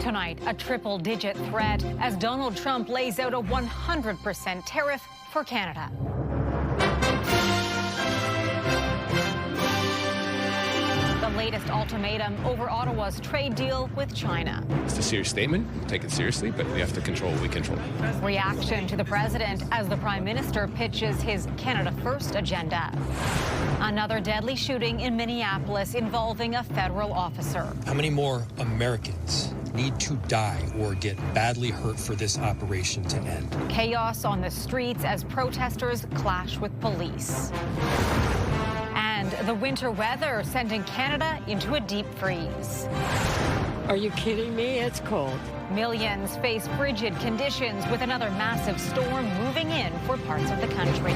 Tonight, a triple-digit threat as Donald Trump lays out a 100% tariff for Canada. The latest ultimatum over Ottawa's trade deal with China. It's a serious statement. We'll take it seriously, but we have to control what we control. Reaction to the president as the Prime Minister pitches his Canada First agenda. Another deadly shooting in Minneapolis involving a federal officer. How many more Americans need to die or get badly hurt for this operation to end? Chaos on the streets as protesters clash with police. And the winter weather sending Canada into a deep freeze. Are you kidding me? It's cold. Millions face frigid conditions with another massive storm moving in for parts of the country.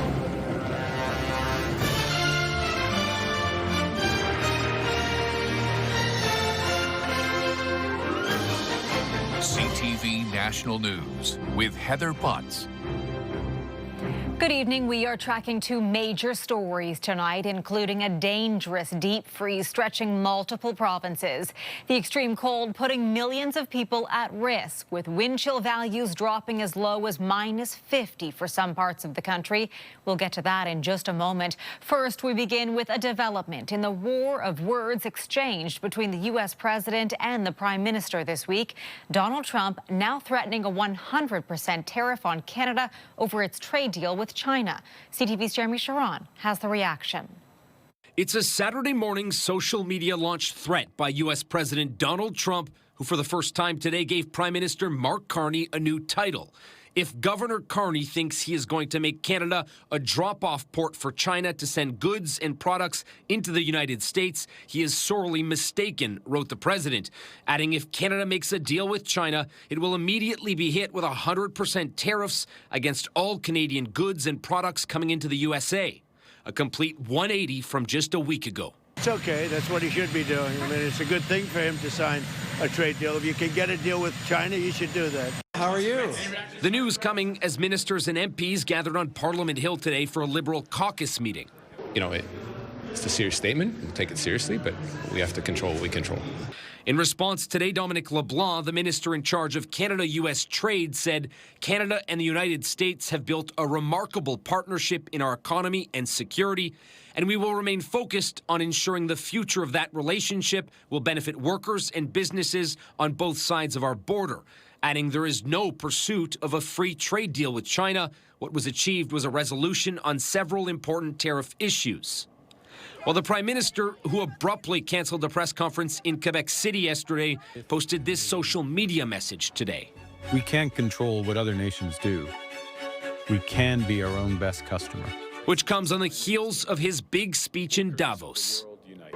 CTV National News with Heather Butts. Good evening. We are tracking two major stories tonight, including a dangerous deep freeze stretching multiple provinces. The extreme cold putting millions of people at risk, with wind chill values dropping as low as -50 for some parts of the country. We'll get to that in just a moment. First, we begin with a development in the war of words exchanged between the U.S. president and the Prime Minister this week. Donald Trump now threatening a 100% tariff on Canada over its trade deal with China. CTV's Jeremy Sharon has the reaction. It's a Saturday morning social media launched threat by U.S. President Donald Trump, who for the first time today gave Prime Minister Mark Carney a new title. If Governor Carney thinks he is going to make Canada a drop-off port for China to send goods and products into the United States, he is sorely mistaken, wrote the president, adding if Canada makes a deal with China, it will immediately be hit with 100% tariffs against all Canadian goods and products coming into the USA. A complete 180 from just a week ago. It's okay. That's what he should be doing. I mean, it's a good thing for him to sign a trade deal. If you can get a deal with China, you should do that. How are you? The news coming as ministers and MPs gathered on Parliament Hill today for a Liberal caucus meeting. You know, it's a serious statement. We'll take it seriously, but we have to control what we control. In response today, Dominic LeBlanc, the minister in charge of Canada-U.S. trade, said Canada and the United States have built a remarkable partnership in our economy and security, and we will remain focused on ensuring the future of that relationship will benefit workers and businesses on both sides of our border, adding there is no pursuit of a free trade deal with China. What was achieved was a resolution on several important tariff issues. While the Prime Minister, who abruptly canceled the press conference in Quebec City yesterday, posted this social media message today. We can't control what other nations do. We can be our own best customer. Which comes on the heels of his big speech in Davos.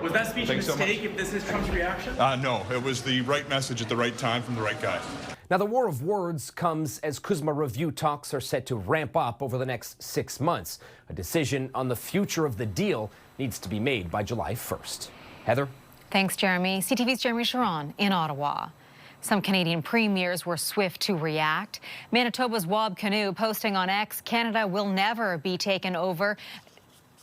Was that speech a mistake if this is Trump's reaction? No, it was the right message at the right time from the right guy. Now, the war of words comes as CUSMA review talks are set to ramp up over the next 6 months. A decision on the future of the deal needs to be made by July 1st. Heather? Thanks, Jeremy. CTV's Jeremy Sharon in Ottawa. Some Canadian premiers were swift to react. Manitoba's Wab Kinew posting on X, Canada will never be taken over.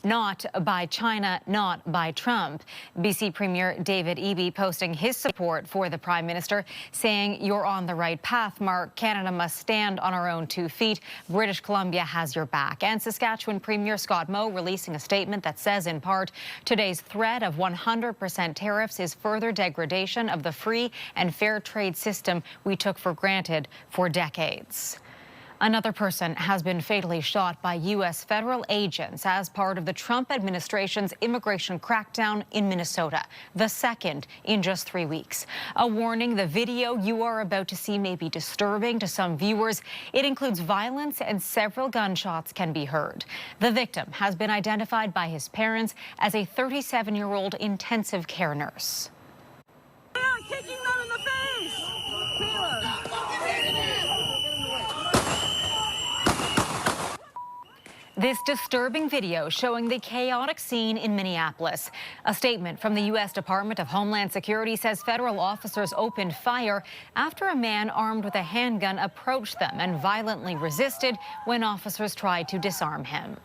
Not by China, not by Trump. BC Premier David Eby posting his support for the Prime Minister, saying, "You're on the right path, Mark. Canada must stand on our own 2 feet. British Columbia has your back." And Saskatchewan Premier Scott Moe releasing a statement that says, in part, today's threat of 100% tariffs is further degradation of the free and fair trade system we took for granted for decades. Another person has been fatally shot by U.S. federal agents as part of the Trump administration's immigration crackdown in Minnesota, the second in just 3 weeks. A warning, the video you are about to see may be disturbing to some viewers. It includes violence and several gunshots can be heard. The victim has been identified by his parents as a 37-year-old intensive care nurse. Kicking them in the face! This disturbing video showing the chaotic scene in Minneapolis. A statement from the U.S. Department of Homeland Security says federal officers opened fire after a man armed with a handgun approached them and violently resisted when officers tried to disarm him.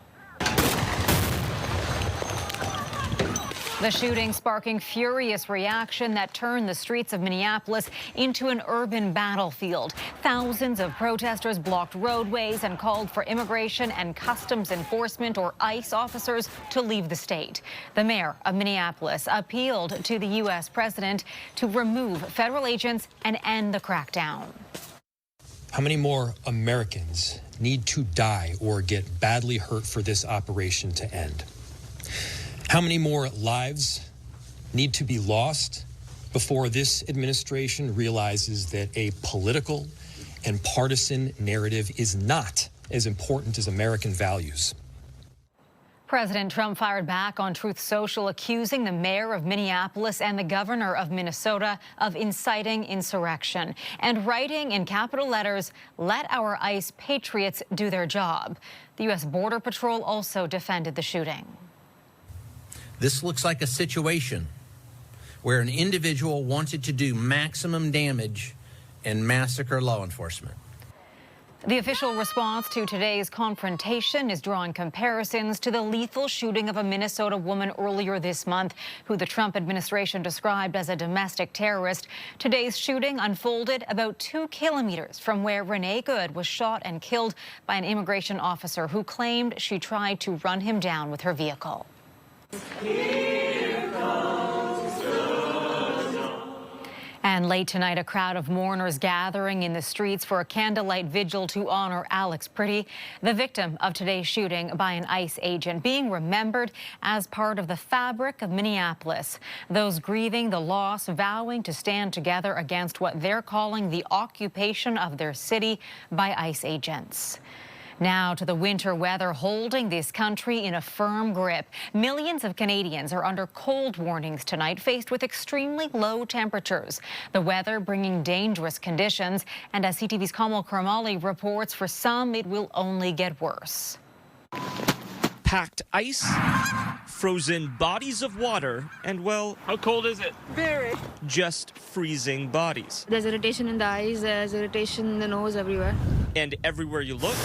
The shooting sparking furious reaction that turned the streets of Minneapolis into an urban battlefield. Thousands of protesters blocked roadways and called for immigration and customs enforcement, or ICE, officers to leave the state. The mayor of Minneapolis appealed to the U.S. president to remove federal agents and end the crackdown. How many more Americans need to die or get badly hurt for this operation to end? How many more lives need to be lost before this administration realizes that a political and partisan narrative is not as important as American values? President Trump fired back on Truth Social, accusing the mayor of Minneapolis and the governor of Minnesota of inciting insurrection and writing in capital letters, "Let our ICE patriots do their job." The U.S. Border Patrol also defended the shooting. This looks like a situation where an individual wanted to do maximum damage and massacre law enforcement. The official response to today's confrontation is drawing comparisons to the lethal shooting of a Minnesota woman earlier this month, who the Trump administration described as a domestic terrorist. Today's shooting unfolded about 2 kilometers from where Renee Good was shot and killed by an immigration officer who claimed she tried to run him down with her vehicle. And late tonight, a crowd of mourners gathering in the streets for a candlelight vigil to honor Alex Peretti, the victim of today's shooting by an ICE agent, being remembered as part of the fabric of Minneapolis. Those grieving the loss vowing to stand together against what they're calling the occupation of their city by ICE agents. Now to the winter weather holding this country in a firm grip. Millions of Canadians are under cold warnings tonight, faced with extremely low temperatures. The weather bringing dangerous conditions, and as CTV's Kamal Karamali reports, for some it will only get worse. Packed ice, frozen bodies of water, and, well, how cold is it? Very. Just freezing bodies. There's irritation in the eyes, there's irritation in the nose, everywhere. And everywhere you look,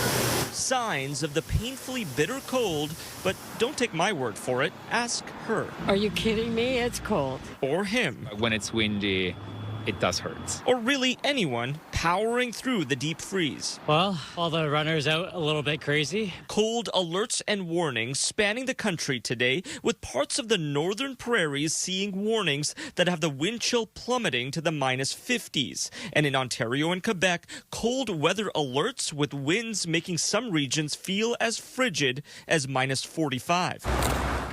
signs of the painfully bitter cold. But don't take my word for it. Ask her. Are you kidding me? It's cold. Or him. When it's windy, it does hurt. Or really anyone powering through the deep freeze. Well, all the runners out a little bit crazy. Cold alerts and warnings spanning the country today, with parts of the northern prairies seeing warnings that have the wind chill plummeting to the -50s. And in Ontario and Quebec, cold weather alerts with winds making some regions feel as frigid as -45.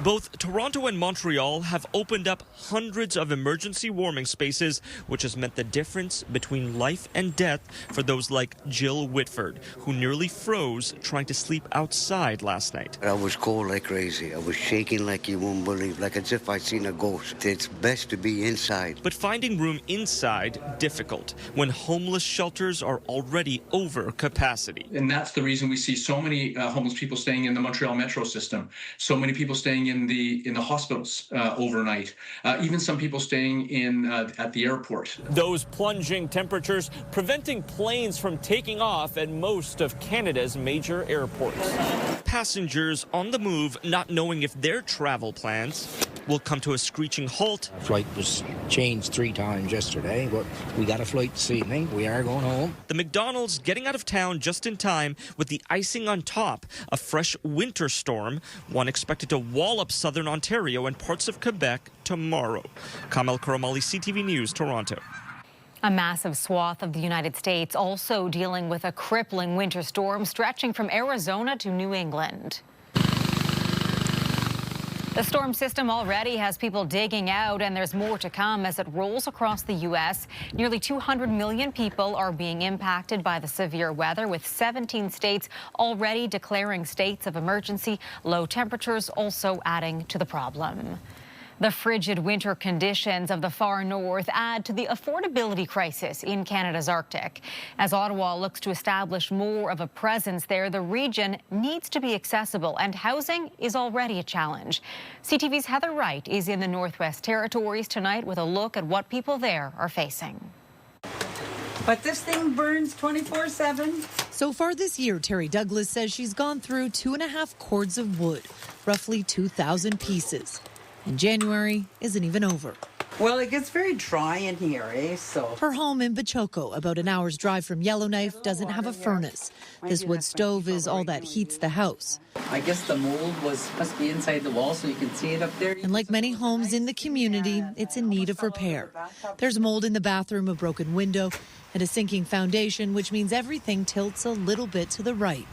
Both Toronto and Montreal have opened up hundreds of emergency warming spaces, which has meant the difference between life and death for those like Jill Whitford, who nearly froze trying to sleep outside last night. I was cold like crazy. I was shaking like you won't believe, like as if I'd seen a ghost. It's best to be inside. But finding room inside, difficult, when homeless shelters are already over capacity. And that's the reason we see so many homeless people staying in the Montreal metro system, so many people staying in the hospitals overnight, even some people staying in at the airport. Those plunging temperatures preventing planes from taking off at most of Canada's major airports. Passengers on the move not knowing if their travel plans will come to a screeching halt. Flight was changed 3 times yesterday, but we got a flight this evening. We are going home. The McDonald's getting out of town just in time, with the icing on top, a fresh winter storm, one expected to wallop southern Ontario and parts of Quebec tomorrow. Kamal Karamali, CTV News, Toronto. A massive swath of the United States also dealing with a crippling winter storm stretching from Arizona to New England. The storm system already has people digging out, and there's more to come as it rolls across the U.S. Nearly 200 million people are being impacted by the severe weather, with 17 states already declaring states of emergency. Low temperatures also adding to the problem. The frigid winter conditions of the far north add to the affordability crisis in Canada's Arctic. As Ottawa looks to establish more of a presence there, the region needs to be accessible, and housing is already a challenge. CTV's Heather Wright is in the Northwest Territories tonight with a look at what people there are facing. But this thing burns 24/7. So far this year, Terry Douglas says she's gone through 2.5 cords of wood, roughly 2,000 pieces. And January isn't even over. Well, it gets very dry in here, So Her home in Bachoco, about an hour's drive from Yellowknife, doesn't have a furnace. This wood stove is all that heats the house. I guess the mold must be inside the wall, so you can see it up there. And like many homes in the community, it's in need of repair. There's mold in the bathroom, a broken window, and a sinking foundation, which means everything tilts a little bit to the right.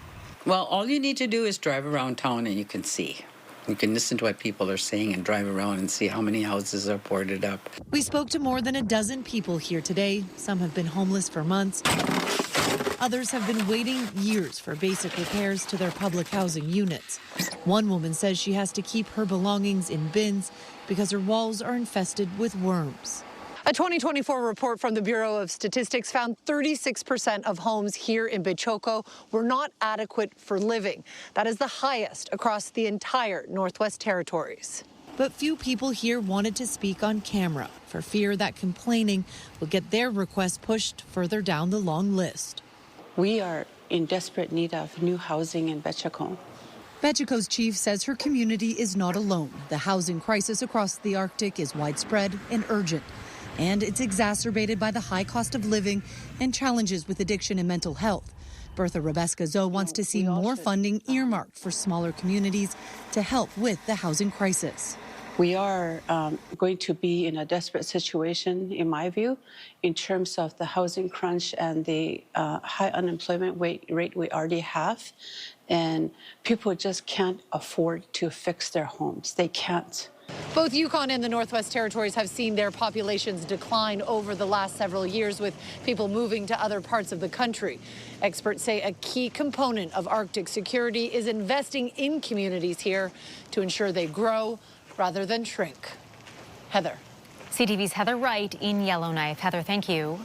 Well, all you need to do is drive around town and you can see. You can listen to what people are saying and drive around and see how many houses are boarded up. We spoke to more than a dozen people here today. Some have been homeless for months. Others have been waiting years for basic repairs to their public housing units. One woman says she has to keep her belongings in bins because her walls are infested with worms. A 2024 report from the Bureau of Statistics found 36% of homes here in Bachoco were not adequate for living. That is the highest across the entire Northwest Territories. But few people here wanted to speak on camera for fear that complaining will get their request pushed further down the long list. We are in desperate need of new housing in Bachoco. Bachoco's chief says her community is not alone. The housing crisis across the Arctic is widespread and urgent. And it's exacerbated by the high cost of living and challenges with addiction and mental health. Bertha Rebeska-Zoe wants to see more funding earmarked for smaller communities to help with the housing crisis. We are going to be in a desperate situation, in my view, in terms of the housing crunch and the high unemployment rate we already have. And people just can't afford to fix their homes. They can't. Both Yukon and the Northwest Territories have seen their populations decline over the last several years, with people moving to other parts of the country. Experts say a key component of Arctic security is investing in communities here to ensure they grow rather than shrink. Heather. CTV's Heather Wright in Yellowknife. Heather, thank you.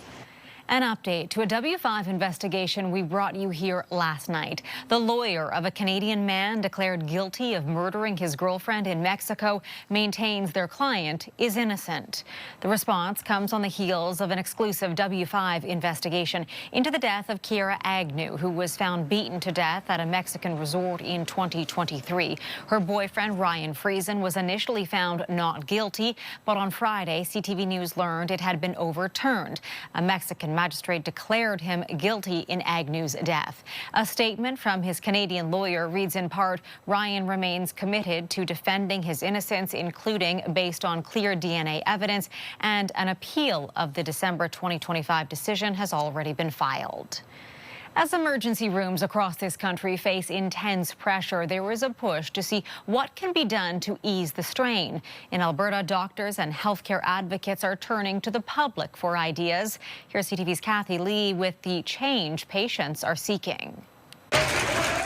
An update to a W5 investigation we brought you here last night. The lawyer of a Canadian man declared guilty of murdering his girlfriend in Mexico maintains their client is innocent. The response comes on the heels of an exclusive W5 investigation into the death of Kiera Agnew, who was found beaten to death at a Mexican resort in 2023. Her boyfriend, Ryan Friesen, was initially found not guilty, but on Friday, CTV News learned it had been overturned. A Mexican magistrate declared him guilty in Agnew's death. A statement from his Canadian lawyer reads in part, Ryan remains committed to defending his innocence, including based on clear DNA evidence, and an appeal of the December 2025 decision has already been filed. As emergency rooms across this country face intense pressure, there is a push to see what can be done to ease the strain. In Alberta, doctors and healthcare advocates are turning to the public for ideas. Here's CTV's Kathy Lee with the change patients are seeking.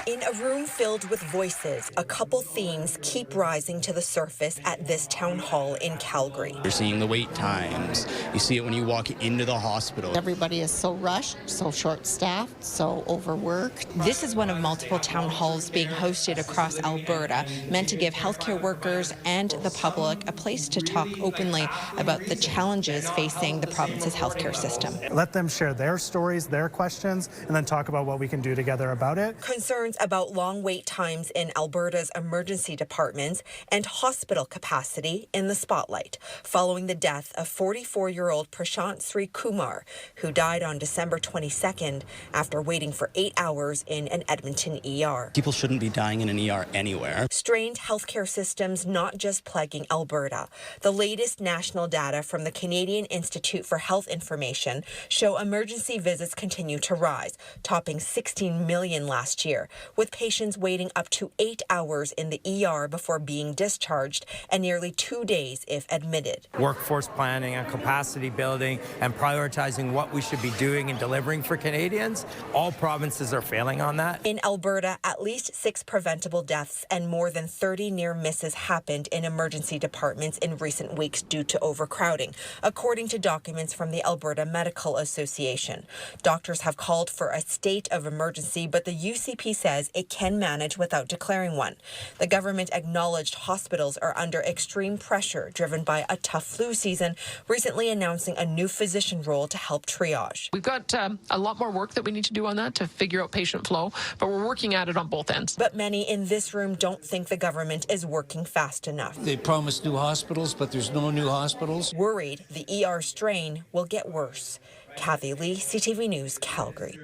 In a room filled with voices, a couple themes keep rising to the surface at this town hall in Calgary. You're seeing the wait times. You see it when you walk into the hospital. Everybody is so rushed, so short-staffed, so overworked. This is one of multiple town halls being hosted across Alberta, meant to give healthcare workers and the public a place to talk openly about the challenges facing the province's healthcare system. Let them share their stories, their questions, and then talk about what we can do together about it. Concerns about long wait times in Alberta's emergency departments and hospital capacity in the spotlight, following the death of 44-year-old Prashant Sri Kumar, who died on December 22nd after waiting for 8 hours in an Edmonton ER. People shouldn't be dying in an ER anywhere. Strained healthcare systems not just plaguing Alberta. The latest national data from the Canadian Institute for Health Information show emergency visits continue to rise, topping 16 million last year, with patients waiting up to 8 hours in the ER before being discharged and nearly 2 days if admitted. Workforce planning and capacity building and prioritizing what we should be doing and delivering for Canadians. All provinces are failing on that. In Alberta, at least 6 preventable deaths and more than 30 near misses happened in emergency departments in recent weeks due to overcrowding, according to documents from the Alberta Medical Association. Doctors have called for a state of emergency, but the UCP said says it can manage without declaring one. The government acknowledged hospitals are under extreme pressure driven by a tough flu season, recently announcing a new physician role to help triage. We've got a lot more work that we need to do on that to figure out patient flow, but we're working at it on both ends. But many in this room don't think the government is working fast enough. They promised new hospitals, but there's no new hospitals. Worried the ER strain will get worse. Kathy Lee, CTV News, Calgary.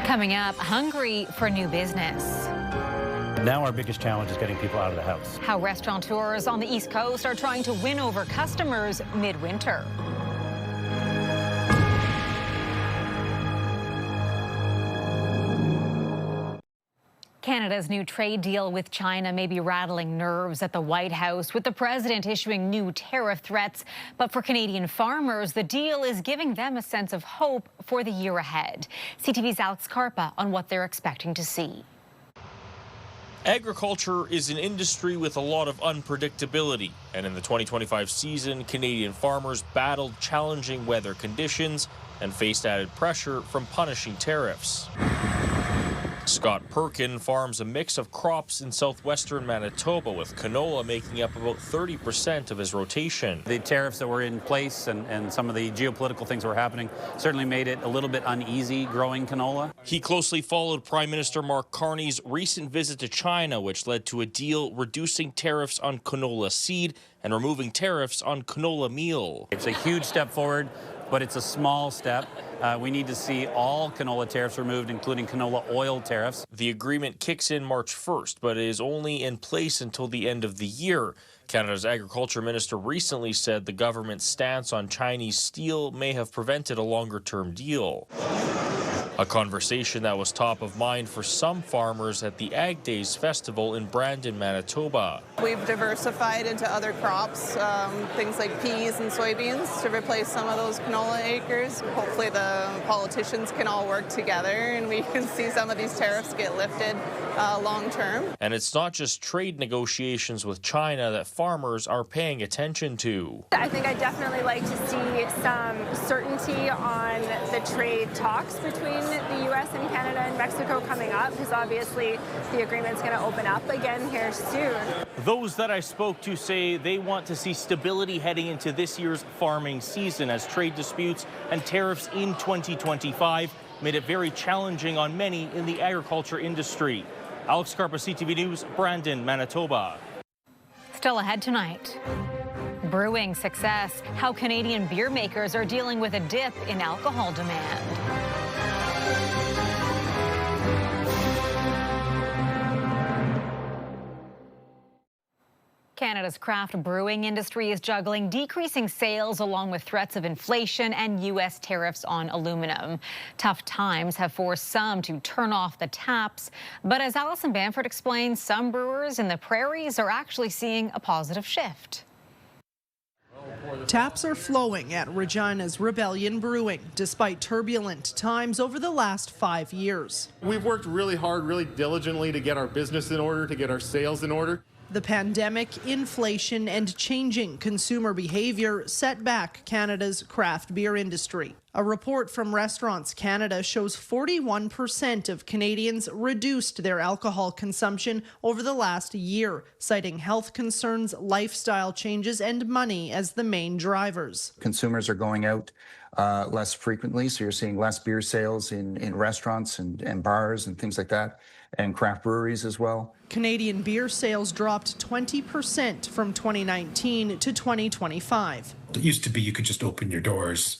Coming up, hungry for new business. Now our biggest challenge is getting people out of the house. How restaurateurs on the East Coast are trying to win over customers midwinter. Canada's new trade deal with China may be rattling nerves at the White House, with the president issuing new tariff threats. But for Canadian farmers, the deal is giving them a sense of hope for the year ahead. CTV's Alex Peretti on what they're expecting to see. Agriculture is an industry with a lot of unpredictability, and in the 2025 season, Canadian farmers battled challenging weather conditions and faced added pressure from punishing tariffs. Scott Perkin farms a mix of crops in southwestern Manitoba, with canola making up about 30% of his rotation. The tariffs that were in place and some of the geopolitical things that were happening certainly made it a little bit uneasy growing canola. He closely followed Prime Minister Mark Carney's recent visit to China, which led to a deal reducing tariffs on canola seed and removing tariffs on canola meal. It's a huge step forward, but it's a small step. We need to see all canola tariffs removed, including canola oil tariffs. The agreement kicks in March 1st, but is only in place until the end of the year. Canada's Agriculture Minister recently said the government's stance on Chinese steel may have prevented a longer-term deal. A conversation that was top of mind for some farmers at the Ag Days Festival in Brandon, Manitoba. We've diversified into other crops, things like peas and soybeans to replace some of those canola acres. Hopefully the politicians can all work together and we can see some of these tariffs get lifted long term. And it's not just trade negotiations with China that farmers are paying attention to. I think I'd definitely like to see some certainty on the trade talks between the U.S. and Canada and Mexico coming up, because obviously the agreement's going to open up again here soon. Those that I spoke to say they want to see stability heading into this year's farming season, as trade disputes and tariffs in 2025 made it very challenging on many in the agriculture industry. Alex Peretti, CTV News, Brandon, Manitoba. Still ahead tonight. Brewing success, how Canadian beer makers are dealing with a dip in alcohol demand. Canada's craft brewing industry is juggling decreasing sales along with threats of inflation and U.S. tariffs on aluminum. Tough times have forced some to turn off the taps, but as Alison Bamford explains, some brewers in the prairies are actually seeing a positive shift. Taps are flowing at Regina's Rebellion Brewing, despite turbulent times over the last 5 years. We've worked really hard, really diligently to get our business in order, to get our sales in order. The pandemic, inflation, and changing consumer behavior set back Canada's craft beer industry. A report from Restaurants Canada shows 41% of Canadians reduced their alcohol consumption over the last year, citing health concerns, lifestyle changes, and money as the main drivers. Consumers are going out less frequently, so you're seeing less beer sales in restaurants and bars and things like that, and craft breweries as well. Canadian beer sales dropped 20% from 2019 to 2025. It used to be you could just open your doors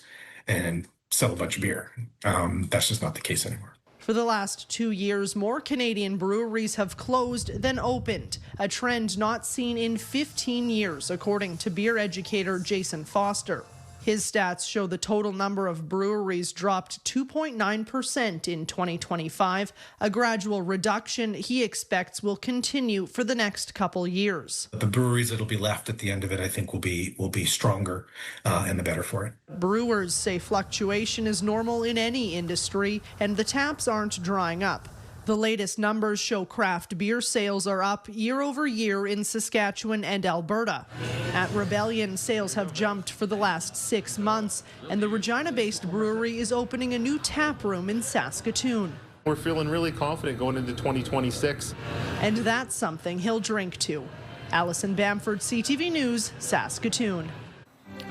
and sell a bunch of beer. That's just not the case anymore. For the last 2 years, more Canadian breweries have closed than opened, a trend not seen in 15 years, according to beer educator Jason Foster. His stats show the total number of breweries dropped 2.9% in 2025, a gradual reduction he expects will continue for the next couple years. The breweries that'll be left at the end of it, I think, will be stronger and the better for it. Brewers say fluctuation is normal in any industry, and the taps aren't drying up. The latest numbers show craft beer sales are up year over year in Saskatchewan and Alberta. At Rebellion, sales have jumped for the last 6 months, and the Regina-based brewery is opening a new tap room in Saskatoon. We're feeling really confident going into 2026. And that's something he'll drink to. Allison Bamford, CTV News, Saskatoon.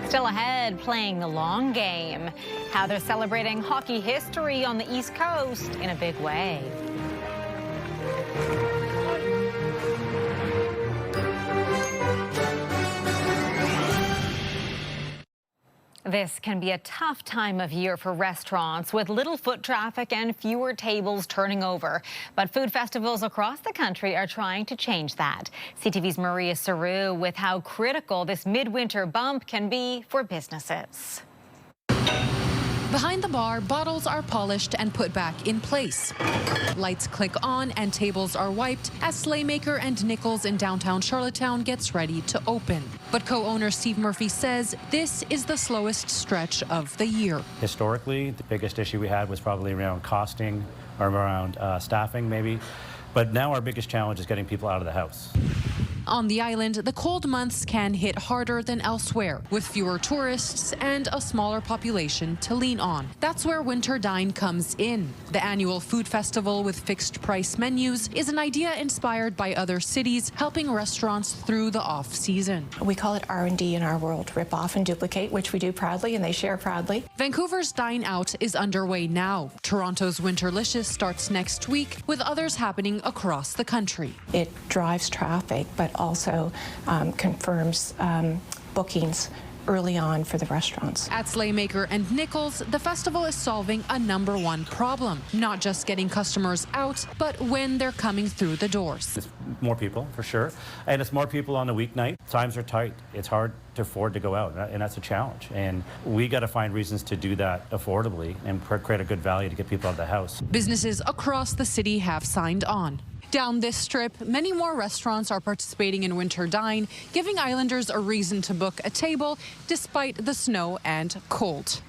Still ahead, playing the long game. How they're celebrating hockey history on the East Coast in a big way. This can be a tough time of year for restaurants with little foot traffic and fewer tables turning over. But food festivals across the country are trying to change that. CTV's Maria Saru with how critical this midwinter bump can be for businesses. Behind the bar, bottles are polished and put back in place. Lights click on and tables are wiped as Slaymaker and Nichols in downtown Charlottetown gets ready to open. But co-owner Steve Murphy says this is the slowest stretch of the year. Historically, the biggest issue we had was probably around costing or around staffing maybe. But now our biggest challenge is getting people out of the house. On the island, the cold months can hit harder than elsewhere, with fewer tourists and a smaller population to lean on. That's where Winter Dine comes in. The annual food festival with fixed price menus is an idea inspired by other cities, helping restaurants through the off-season. We call it R&D in our world, rip off and duplicate, which we do proudly and they share proudly. Vancouver's Dine Out is underway now. Toronto's Winterlicious starts next week, with others happening across the country. It drives traffic, but also confirms bookings early on for the restaurants. At Slaymaker and Nichols, the festival is solving a #1 problem, not just getting customers out, but when they're coming through the doors. It's more people, for sure, and it's more people on the weeknight. Times are tight. It's hard to afford to go out, and that's a challenge. And we got to find reasons to do that affordably and create a good value to get people out of the house. Businesses across the city have signed on. Down this strip, many more restaurants are participating in Winter Dine, giving Islanders a reason to book a table despite the snow and cold.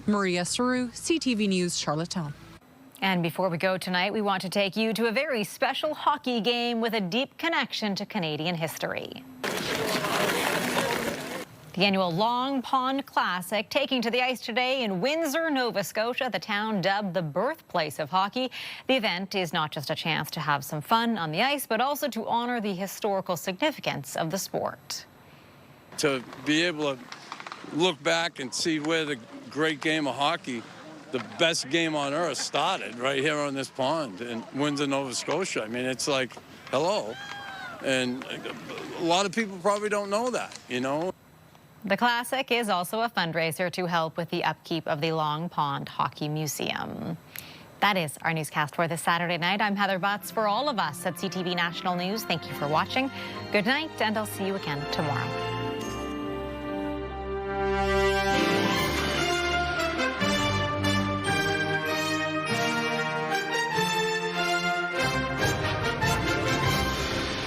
Maria Saru, CTV News, Charlottetown. And before we go tonight, we want to take you to a very special hockey game with a deep connection to Canadian history. The annual Long Pond Classic taking to the ice today in Windsor, Nova Scotia, the town dubbed the birthplace of hockey. The event is not just a chance to have some fun on the ice, but also to honor the historical significance of the sport. To be able to look back and see where the great game of hockey, the best game on earth, started right here on this pond in Windsor, Nova Scotia. I mean, it's like, hello. And a lot of people probably don't know that, you know. The Classic is also a fundraiser to help with the upkeep of the Long Pond Hockey Museum. That is our newscast for this Saturday night. I'm Heather Butts. For all of us at CTV National News, thank you for watching. Good night, and I'll see you again tomorrow.